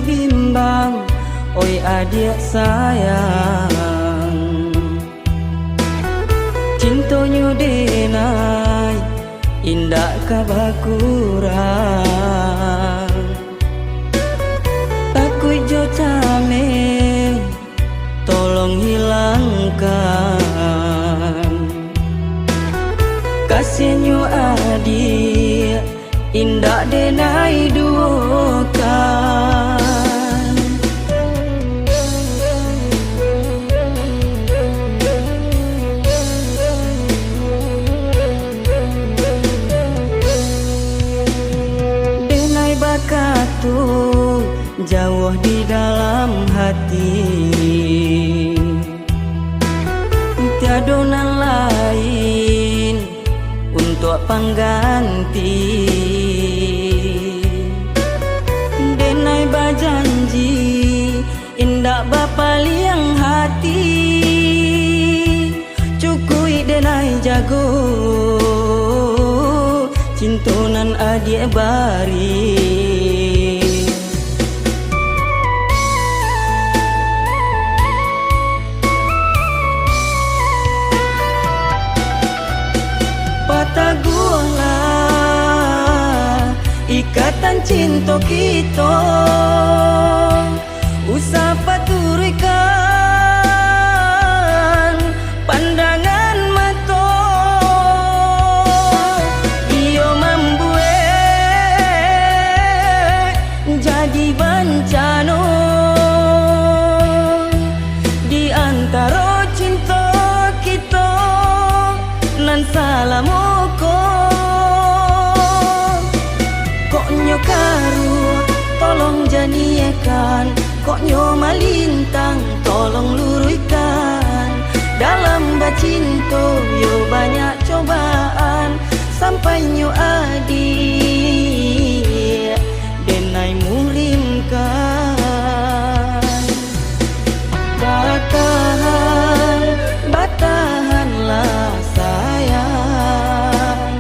bimbang, oi adik sayang. Cintonyo denai indah kabakurang, takut jo cameng tolong hilangkan. Kasihnya adik indah denai duakan. Denai bakatu jauh di dalam hati, tiada nan lain untuk pengganti. Denai bajanji indak bapaliang hati, cukui denai jago cintonan adik bari. Patagulah ikatan cinta kita, usah paturikan pandangan mata. Iyo membuat jadi bencana di antara cinta kita nan salah moko. Koknyo karu tolong jadikan, koknyo malintang tolong luruskan. Dalam bacinto yo banyak cobaan, sampai nyo adik denai mulimkan. Batahan, batahanlah sayang,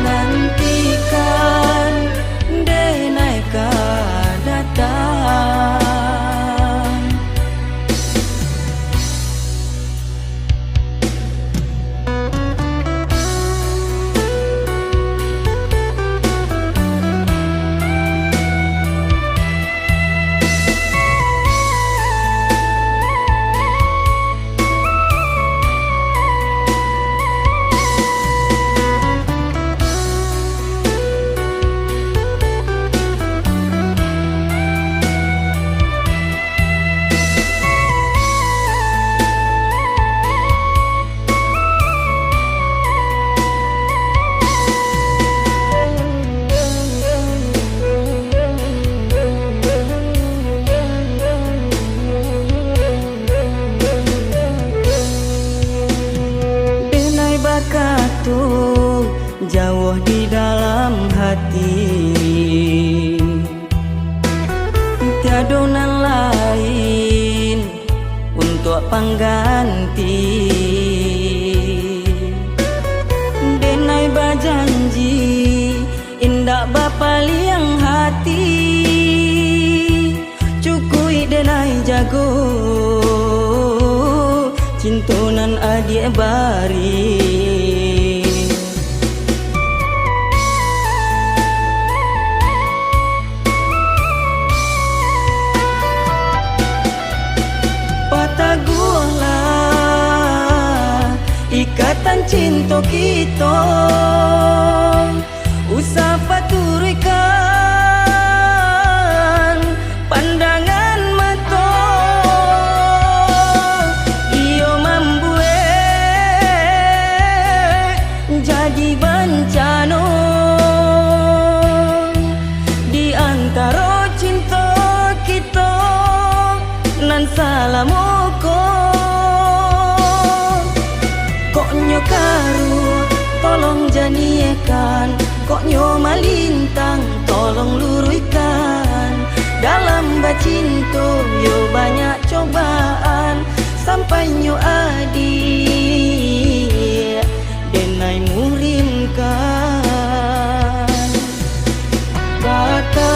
nantikan denai ka datang. Bakatu jauh di dalam hati, tiada nan lain untuk pengganti. Denai bajanji indak bapaliang hati, cukui denai jago cintonan adik bari. Patagulah ikatan cinta kita, usah paturikan pandangan mata. Iyo membuat jadi bencana di antara cinta kita nan salah moko. Koknyo karu tolong jadikan, koknyo malintang tolong luruskan. Dalam bacinto yo banyak cobaan, sampai nyo adik denai murimkan. Kata